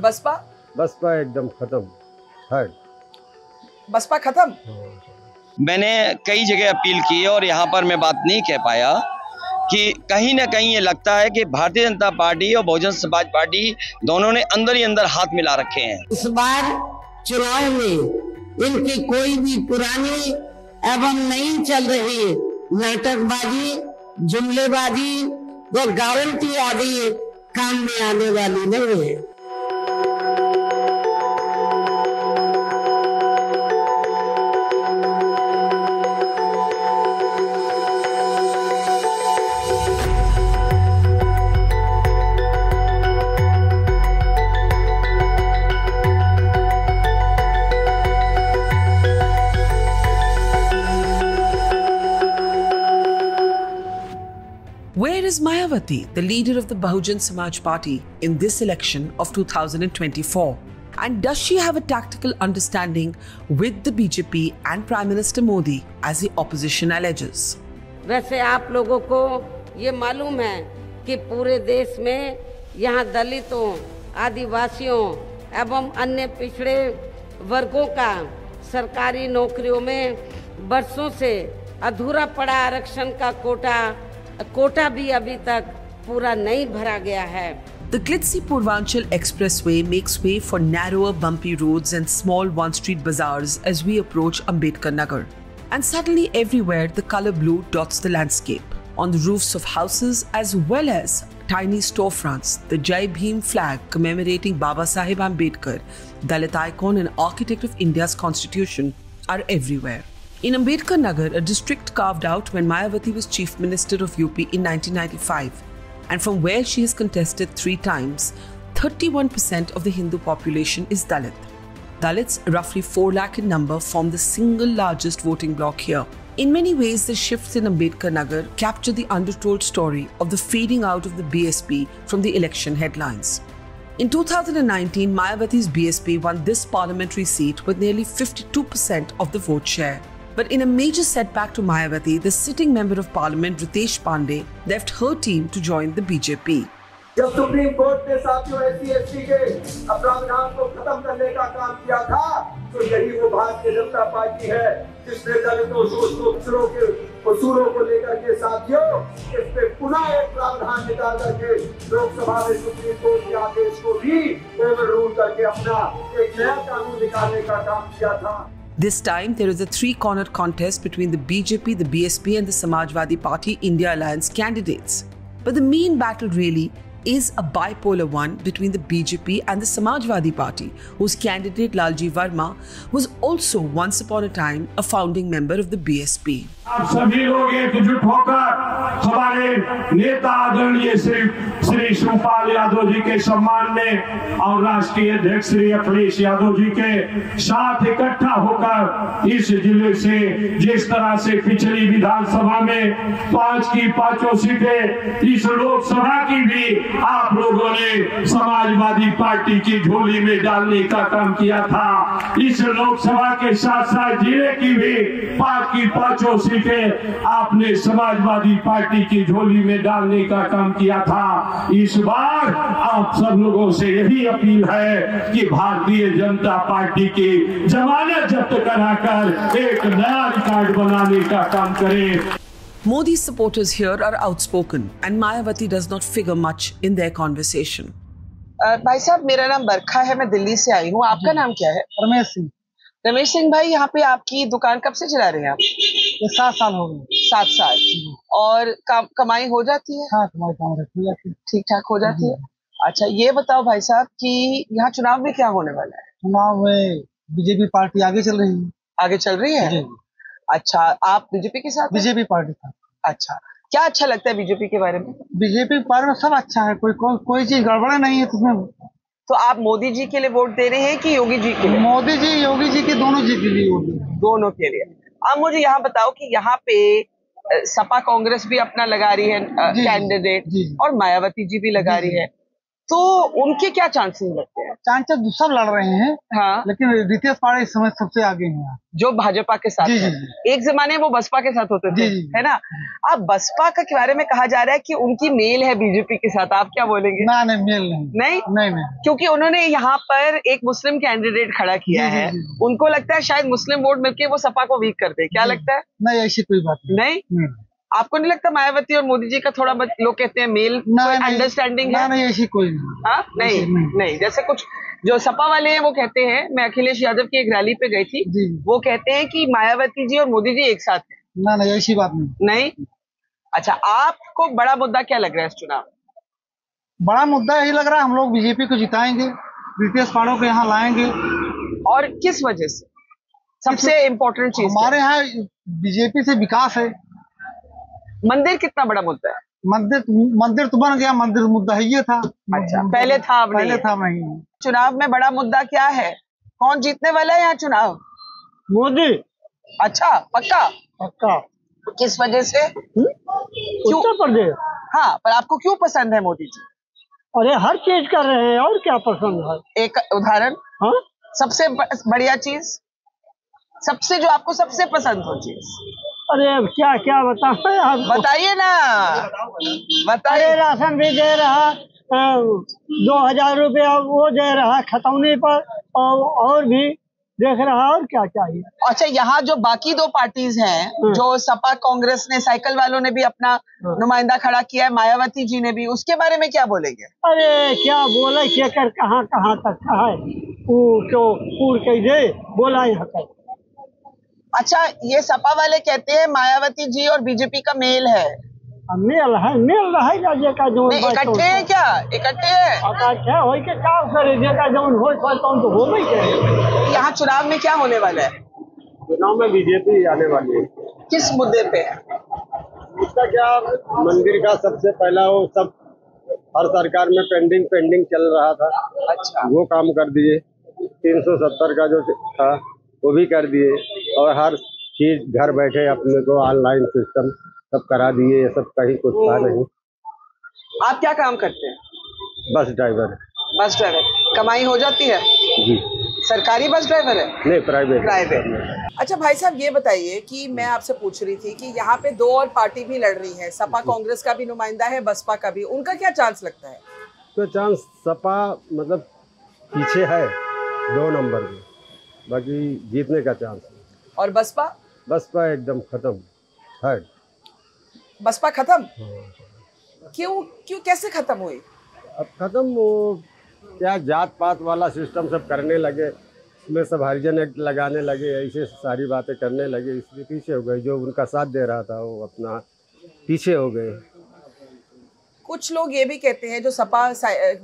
बसपा बसपा एकदम खत्म है। बसपा खत्म। मैंने कई जगह अपील की और यहाँ पर मैं बात नहीं कह पाया कि कहीं ना कहीं ये लगता है कि भारतीय जनता पार्टी और बहुजन समाज पार्टी दोनों ने अंदर ही अंदर हाथ मिला रखे हैं। इस बार चुनाव में इनकी कोई भी पुरानी एवं नई चल रही नाटकबाजी, जुमलेबाजी और गारंटी आदि काम में आने वाली नहीं है। Where is Mayawati, the leader of the Bahujan Samaj Party, in this election of 2024? And does she have a tactical understanding with the BJP and Prime Minister Modi, as the opposition alleges? वैसे आप लोगों को ये मालूम है कि पूरे देश में यहाँ दलितों, आदिवासियों एवं अन्य पिछड़े वर्गों का सरकारी नौकरियों में बरसों से अधूरा पड़ा आरक्षण का कोटा भी अभी तक पूरा नहीं भरा गया है। The glitzy Purvanchal Expressway makes way for narrower, bumpy roads and small one-street bazaars as we approach Ambedkar Nagar. And suddenly everywhere the color blue dots the landscape. On the roofs of houses as well as tiny storefronts, the Jai Bhim flag commemorating Baba Saheb Ambedkar, Dalit icon and architect of India's constitution, are everywhere. In Ambedkar Nagar, a district carved out when Mayawati was Chief Minister of UP in 1995, and from where she has contested 3 times, 31% of the Hindu population is Dalit. Dalits, roughly 4 lakh in number, form the single largest voting bloc here. In many ways, the shifts in Ambedkar Nagar capture the undertold story of the fading out of the BSP from the election headlines. In 2019, Mayawati's BSP won this parliamentary seat with nearly 52% of the vote share. But in a major setback to Mayawati, the sitting member of parliament Ritesh Pandey left her team to join the BJP. जब supreme court ने साथियों SC/ST के प्रावधान को खत्म करने का काम किया था, तो यही वो भारतीय जनता पार्टी है जिसने दलितों, शोषितों के कसूरों को लेकर के साथियों इस पे पुनः एक प्रावधान निकाल करके लोकसभा में सुप्रीम कोर्ट के आदेश को भी ओवररूल करके अपना एक नया कानून निकालने का काम किया था। This time, there is a 3-cornered contest between the BJP, the BSP and the Samajwadi Party India Alliance candidates. But the main battle really is a bipolar one between the BJP and the Samajwadi Party, whose candidate Lalji Verma was also once upon a time a founding member of the BSP. आप सभी लोग एकजुट होकर हमारे नेता आदरणीय श्री शिवपाल यादव जी के सम्मान में और राष्ट्रीय अध्यक्ष श्री अखिलेश यादव जी के साथ इकट्ठा होकर इस जिले से जिस तरह से पिछली विधानसभा में 5 की 5 सीटें, इस लोकसभा की भी आप लोगों ने समाजवादी पार्टी की झोली में डालने का काम किया था। इस लोकसभा के साथ साथ जिले की भी 5 की 5 सीटें आपने समाजवादी पार्टी की झोली में डालने का काम किया था। इस बार आप सब लोगों से यही अपील है कि भारतीय जनता पार्टी की जमानत जब्त कराकर एक नया रिकॉर्ड बनाने का काम करें। Modi's supporters here are outspoken and Mayawati does not figure much in their conversation. भाई साहब, मेरा नाम बरखा है, मैं दिल्ली से आई हूँ। आपका नाम क्या है? रमेश सिंह। रमेश सिंह भाई, यहाँ पे आपकी दुकान कब से चला रहे हैं आप? 7 साल हो गए। 7 साल। और कमाई हो जाती है? हाँ, कमाई हो जाती है, ठीक ठाक हो जाती है। अच्छा, ये बताओ भाई साहब कि यहाँ चुनाव में क्या होने वाला है? चुनाव में बीजेपी पार्टी आगे चल रही है। आगे चल रही है? अच्छा, आप बीजेपी के साथ? बीजेपी पार्टी का। अच्छा, क्या अच्छा लगता है बीजेपी के बारे में? बीजेपी के बारे में सब अच्छा है, कोई चीज गड़बड़ नहीं है इसमें। तो आप मोदी जी के लिए वोट दे रहे हैं कि योगी जी के लिए? मोदी जी, योगी जी के, दोनों जी के लिए वोट दे रहे हैं। दोनों के लिए। अब मुझे यहाँ बताओ कि यहाँ पे सपा कांग्रेस भी अपना लगा रही है कैंडिडेट और मायावती जी भी लगा रही है। तो उनके क्या चांसेस लगते हैं? चांसेस सब लड़ रहे हैं, हाँ, लेकिन रितेश पाड़ा इस समय सबसे आगे हैं। जो भाजपा के साथ जी, है। जी। एक जमाने वो बसपा के साथ होते थे, जी, जी। है ना? अब बसपा के बारे में कहा जा रहा है कि उनकी मेल है बीजेपी के साथ, आप क्या बोलेंगे? ना नहीं, मेल नहीं, नहीं, नहीं। क्योंकि उन्होंने यहाँ पर एक मुस्लिम कैंडिडेट खड़ा किया जी, है, जी, जी। उनको लगता है शायद मुस्लिम वोट मिलके वो सपा को वीक कर दे, क्या लगता है? नहीं, ऐसी कोई बात नहीं, आपको नहीं लगता मायावती और मोदी जी का थोड़ा लोग कहते हैं मेल, अंडरस्टैंडिंग है? नहीं, ऐसी कोई नहीं। हाँ, नहीं, जैसे कुछ जो सपा वाले हैं वो कहते हैं, मैं अखिलेश यादव की एक रैली पे गई थी, वो कहते हैं कि मायावती जी और मोदी जी एक साथ हैं। नहीं, ऐसी बात नहीं। अच्छा, आपको बड़ा मुद्दा क्या लग रहा है इस चुनाव? बड़ा मुद्दा यही लग रहा है, हम लोग बीजेपी को जिताएंगे, रितेश पाड़ा को यहाँ लाएंगे। और किस वजह से? सबसे इम्पोर्टेंट चीज हमारे यहाँ बीजेपी से विकास है। मंदिर कितना बड़ा मुद्दा है? मंदिर तो बन गया, मंदिर मुद्दा ही ये था। अच्छा, पहले था, अब नहीं। चुनाव में बड़ा मुद्दा क्या है? कौन जीतने वाला है यहाँ चुनाव? मोदी। अच्छा, पक्का? किस वजह से? उत्तर प्रदेश। हाँ, पर आपको क्यों पसंद है मोदी जी? अरे हर चीज कर रहे हैं, और क्या पसंद है? एक उदाहरण। हाँ? सबसे बढ़िया चीज, सबसे जो आपको सबसे पसंद हो चीज। अरे क्या बताएं आप? बताइए ना, बताइए। राशन भी दे रहा, 2000 रुपया वो दे रहा खतौनी पर, और भी देख रहा, और क्या चाहिए? अच्छा, यहाँ जो बाकी दो पार्टीज हैं, जो सपा कांग्रेस ने, साइकिल वालों ने भी अपना नुमाइंदा खड़ा किया है, मायावती जी ने भी, उसके बारे में क्या बोलेंगे? अरे क्या बोले, क्या कहाँ तक का है, बोला यहाँ तक। अच्छा, ये सपा वाले कहते हैं मायावती जी और बीजेपी का मेल है। मेल रहेगा, जे का जो इकट्ठे हैं क्या? इकट्ठे हैं? हो के क्या करे, जे का जो हो तो हो गई। यहाँ चुनाव में क्या होने वाला है? चुनाव में बीजेपी आने वाली है। किस मुद्दे पे? इसका क्या, मंदिर का सबसे पहला वो सब हर सरकार में पेंडिंग चल रहा था। अच्छा, वो काम कर दिए। 370 का जो था वो भी कर दिए, और हर चीज घर बैठे अपने को ऑनलाइन सिस्टम सब करा दिए। ये सब कहीं कुछ था नहीं। आप क्या काम करते हैं? Bus driver. Bus driver. कमाई हो जाती है? जी। सरकारी बस ड्राइवर है? नहीं, प्राइवेट। अच्छा भाई साहब, ये बताइए कि मैं आपसे पूछ रही थी कि यहाँ पे दो और पार्टी भी लड़ रही है, सपा कांग्रेस का भी नुमाइंदा है, बसपा का भी, उनका क्या चांस लगता है? तो चांस सपा मतलब पीछे है 2 नंबर में, बाकी जीतने का चांस है। और बसपा एकदम खत्म, थर्ड। बसपा खत्म? क्यों कैसे खत्म हुई? अब खत्म, वो क्या जात पात वाला सिस्टम सब करने लगे, उसमें सब हरिजन एक्ट लगाने लगे, ऐसे सारी बातें करने लगे, इसलिए पीछे हो गए। जो उनका साथ दे रहा था वो अपना पीछे हो गए। कुछ लोग ये भी कहते हैं, जो सपा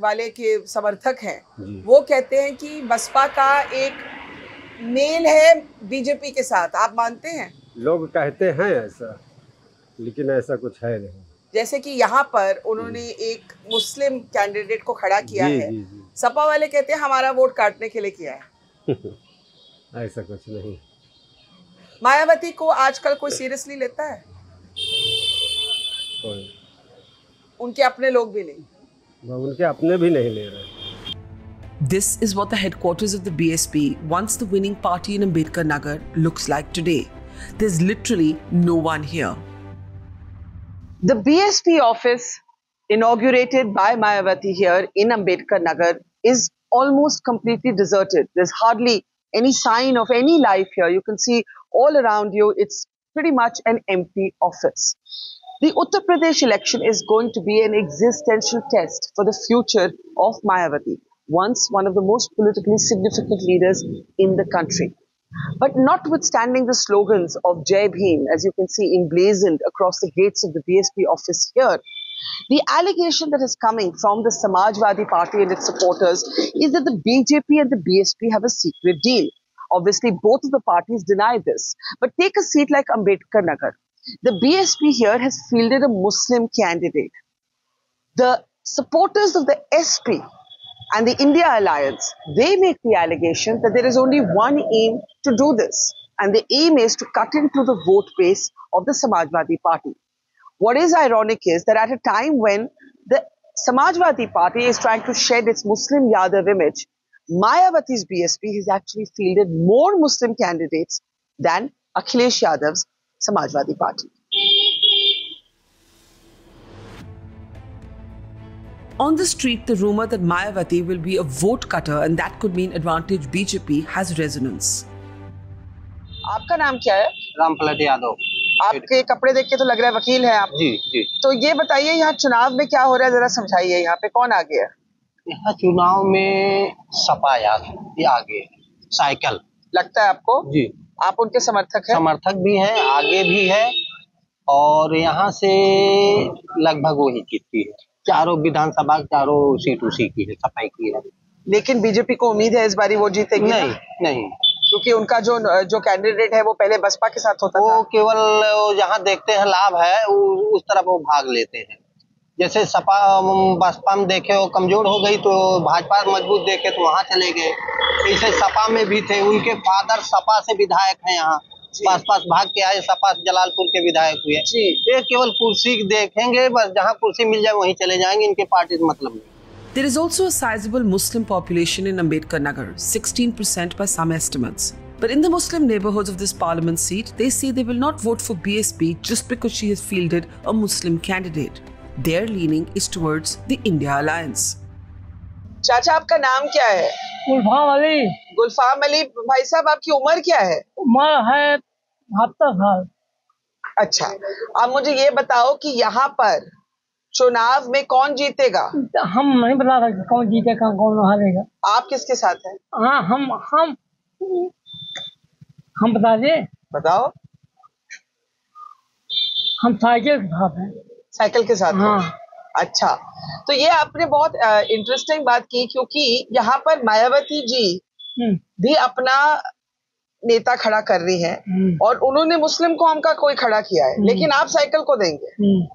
वाले के समर्थक हैं, वो कहते हैं कि बसपा का एक मेल है बीजेपी के साथ, आप मानते हैं? लोग कहते हैं ऐसा, लेकिन ऐसा कुछ है नहीं। जैसे कि यहाँ पर उन्होंने एक मुस्लिम कैंडिडेट को खड़ा किया है, सपा वाले कहते हैं हमारा वोट काटने के लिए किया है। ऐसा कुछ नहीं। मायावती को आजकल कोई सीरियसली लेता है? उनके अपने लोग भी नहीं? उनके अपने भी नहीं ले रहे। This is what the headquarters of the BSP, once the winning party in Ambedkar Nagar, looks like today. There's literally no one here. The BSP office, inaugurated by Mayawati here in Ambedkar Nagar, is almost completely deserted. There's hardly any sign of any life here. You can see all around you, it's pretty much an empty office. The Uttar Pradesh election is going to be an existential test for the future of Mayawati, once one of the most politically significant leaders in the country. But notwithstanding the slogans of Jai Bhim, as you can see emblazoned across the gates of the BSP office here, the allegation that is coming from the Samajwadi Party and its supporters is that the BJP and the BSP have a secret deal. Obviously, both of the parties deny this. But take a seat like Ambedkar Nagar. The BSP here has fielded a Muslim candidate. The supporters of the SP and the India Alliance, they make the allegation that there is only one aim to do this, and the aim is to cut into the vote base of the Samajwadi Party. What is ironic is that at a time when the Samajwadi Party is trying to shed its Muslim Yadav image. Mayawati's BSP has actually fielded more Muslim candidates than Akhilesh Yadav's Samajwadi Party. On the street, the rumor that Mayawati will be a vote cutter and that could mean advantage BJP has resonance. आपका नाम क्या है? रामपलट यादव। आपके कपड़े देख के तो लग रहा है वकील हैं आप। जी जी। तो ये बताइए यहाँ चुनाव में क्या हो रहा है, जरा समझाइए। यहाँ पे कौन आगे है? यहाँ चुनाव में सपा ये आगे साइकिल लगता है आपको? जी। आप उनके समर्थक हैं? समर्थक भी है, आगे भी है, और यहाँ से लगभग वही जीतती है। चारों विधानसभा चारों सीट उसी की है, सपाई की है। लेकिन बीजेपी को उम्मीद है इस बारी वो जीतेगी? नहीं नहीं, क्योंकि उनका जो कैंडिडेट है वो पहले बसपा के साथ होता था। वो केवल जहाँ देखते हैं लाभ है उस तरफ वो भाग लेते हैं। जैसे सपा बसपा में देखे वो कमजोर हो गई तो भाजपा मजबूत देखे तो वहाँ चले गए। ऐसे सपा में भी थे, उनके फादर सपा से विधायक हैं, यहाँ पास भाग के आए, सपा जलालपुर के विधायक हुए। ये केवल कुर्सी देखेंगे, बस जहाँ कुर्सी मिल जाए वहीं चले जाएंगे, इनके पार्टी से मतलब नहीं। There is also a sizable Muslim population in Ambedkar Nagar, 16% by some estimates. But in the Muslim neighborhoods of this parliament seat, they say they will not vote for BSP just because she has fielded a Muslim candidate. Their leaning is towards the India Alliance. चाचा आपका नाम क्या है? गुलफाम अली। गुलफाम अली भाई साहब, आपकी उम्र क्या है? उम्र है 72 साल। अच्छा, आप मुझे ये बताओ कि यहाँ पर चुनाव में कौन जीतेगा? हम नहीं बता सकते कौन जीतेगा कौन हारेगा। आप किसके साथ हैं? हाँ, हम बता दें? बताओ। हम साइकिल के साथ हैं। साइकिल के साथ? हाँ। अच्छा, तो ये आपने बहुत इंटरेस्टिंग बात की, क्योंकि यहाँ पर मायावती जी भी अपना नेता खड़ा कर रही है और उन्होंने मुस्लिम कौम का कोई खड़ा किया है, लेकिन आप साइकिल को देंगे।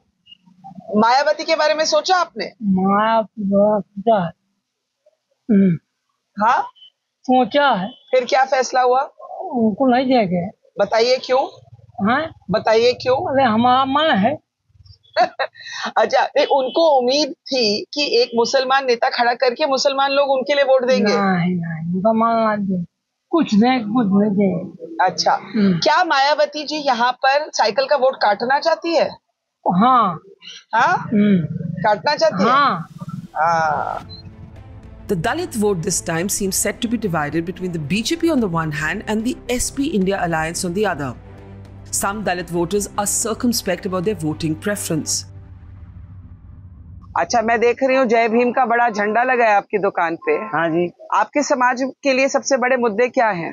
मायावती के बारे में सोचा आपने? सोचा है। हाँ, सोचा है। फिर क्या फैसला हुआ? उनको नहीं देंगे। बताइए क्यों? हाँ, बताइए क्यों? अरे हमारा मन है। अच्छा, उनको उम्मीद थी कि एक मुसलमान नेता खड़ा करके मुसलमान लोग उनके लिए वोट देंगे। नहीं, कुछ नहीं देंगे। अच्छा, क्या मायावती जी यहाँ पर साइकिल का वोट काटना चाहती है? हाँ। हाँ? काटना चाहती है? हाँ। The Dalit vote this time seems set to be divided between the BJP on the one hand and the SP India Alliance on the other. Some Dalit voters are circumspect about their voting preference. अच्छा, मैं देख रही हूँ जय भीम का बड़ा झंडा लगा है आपकी दुकान पे। हाँ जी। आपके समाज के लिए सबसे बड़े मुद्दे क्या हैं?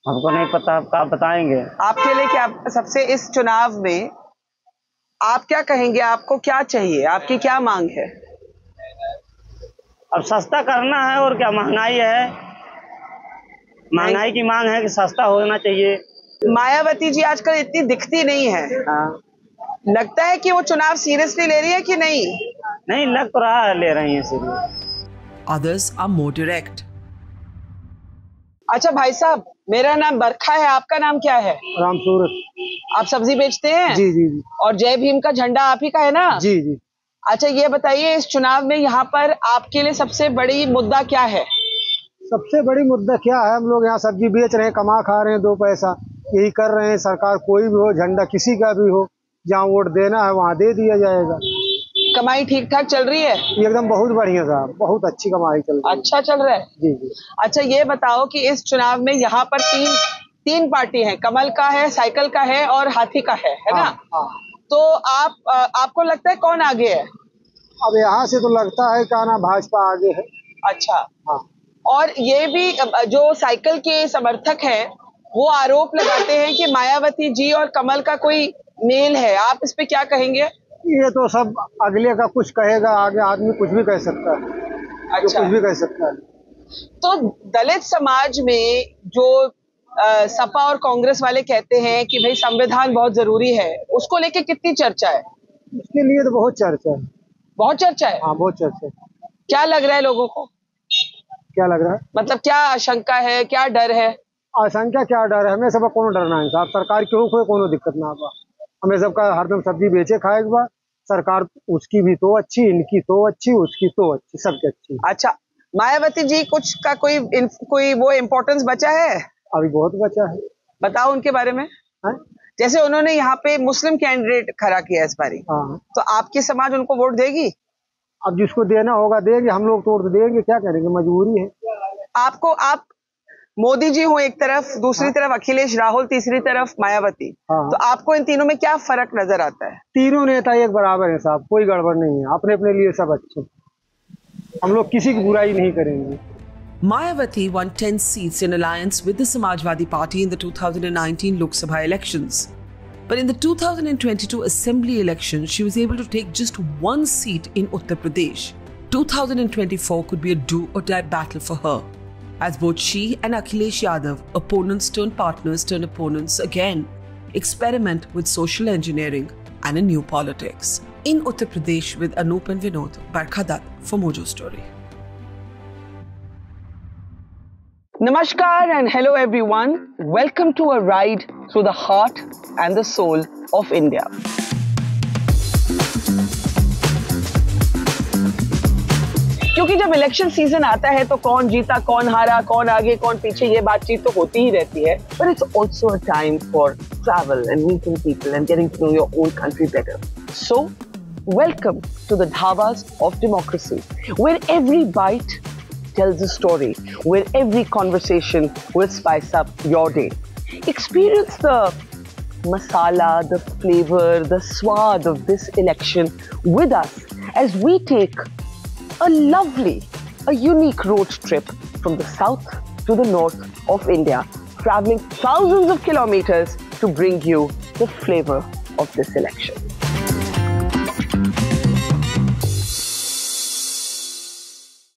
हमको नहीं पता, आप बताएंगे। आपके लिए क्या सबसे, इस चुनाव में आप क्या कहेंगे? आपको क्या चाहिए? आपकी क्या मांग है? अब सस्ता करना है और क्या, महंगाई है, महंगाई की मांग है कि सस्ता होना चाहिए। मायावती जी आजकल इतनी दिखती नहीं है। हाँ। लगता है कि वो चुनाव सीरियसली ले रही है कि नहीं? नहीं लग तो रहा है ले रही है serious. Others are more direct. अच्छा भाई साहब, मेरा नाम बरखा है, आपका नाम क्या है? रामसूरत। आप सब्जी बेचते हैं? जी जी जी। और जय भीम का झंडा आप ही का है ना? जी जी। अच्छा, ये बताइए इस चुनाव में यहाँ पर आपके लिए सबसे बड़ी मुद्दा क्या है? सबसे बड़ी मुद्दा क्या है, हम लोग यहाँ सब्जी बेच रहे हैं, कमा खा रहे हैं, 2 पैसा यही कर रहे हैं। सरकार कोई भी हो, झंडा किसी का भी हो, जहाँ वोट देना है वहाँ दे दिया जाएगा। कमाई ठीक ठाक चल रही है? एकदम बहुत बढ़िया साहब, बहुत अच्छी कमाई चल रही है। अच्छा चल रहा है? जी जी। अच्छा, ये बताओ कि इस चुनाव में यहाँ पर तीन पार्टी है, कमल का है, साइकिल का है और हाथी का है ना? हाँ। तो आपको लगता है कौन आगे है? अब यहाँ से तो लगता है क्या ना, भाजपा आगे है। अच्छा। हाँ। और ये भी जो साइकिल के समर्थक हैं वो आरोप लगाते हैं कि मायावती जी और कमल का कोई मेल है, आप इस पे क्या कहेंगे? ये तो सब अगले का कुछ कहेगा, आगे आदमी कुछ भी कह सकता है। अच्छा। कुछ भी कह सकता है। तो दलित समाज में जो सपा और कांग्रेस वाले कहते हैं कि भाई संविधान बहुत जरूरी है, उसको लेके कितनी चर्चा है? उसके लिए तो बहुत चर्चा है। बहुत चर्चा है? हाँ, बहुत चर्चा है। क्या लग रहा है लोगों को? क्या लग रहा है? मतलब क्या आशंका है, क्या डर है? आशंका क्या डर है, हमें सब कोनो डरना है साहब, सरकार क्यों कोई कोनो दिक्कत ना बा, हमें सबका हरदम सब्जी बेचे खाए के बा, सरकार उसकी भी तो अच्छी, इनकी तो अच्छी, उसकी तो अच्छी, सबकी अच्छी। अच्छा, मायावती जी कुछ का कोई वो इम्पोर्टेंस बचा है? अभी बहुत बचा है। बताओ उनके बारे में। जैसे उन्होंने यहाँ पे मुस्लिम कैंडिडेट खड़ा किया इस बारी, तो आपकी समाज उनको वोट देगी? अब जिसको देना होगा देंगे, हम लोग तो देंगे, क्या करेंगे, मजबूरी है। आप मोदी जी हो एक तरफ, दूसरी तरफ अखिलेश राहुल, तीसरी तरफ मायावती, तो आपको इन तीनों में क्या फर्क नजर आता है? तीनों नेता एक बराबर है साहब, कोई गड़बड़ नहीं है, अपने अपने लिए सब अच्छे, हम लोग किसी की बुराई नहीं करेंगे। Mayawati won 10 seats in alliance with the Samajwadi Party in the 2019 Lok Sabha elections. But in the 2022 Assembly election, she was able to take just one seat in Uttar Pradesh. 2024 could be a do or die battle for her, as both she and Akhilesh Yadav, opponents turned partners turned opponents again, experiment with social engineering and a new politics. In Uttar Pradesh with Anup and Vinod, Barkha Dutt for Mojo Story. Namaskar and hello everyone. Welcome to a ride through the heart and the soul of India. क्योंकि जब election season आता है तो कौन जीता, कौन हारा, कौन आगे, कौन पीछे, ये बातचीत तो होती ही रहती है. But it's also a time for travel and meeting people and getting to know your own country better. So, welcome to the dhabas of democracy, where every bite tells a story, where every conversation will spice up your day. Experience the masala, the flavor, the swad of this election with us as we take a unique road trip from the south to the north of India, traveling thousands of kilometers to bring you the flavor of this election.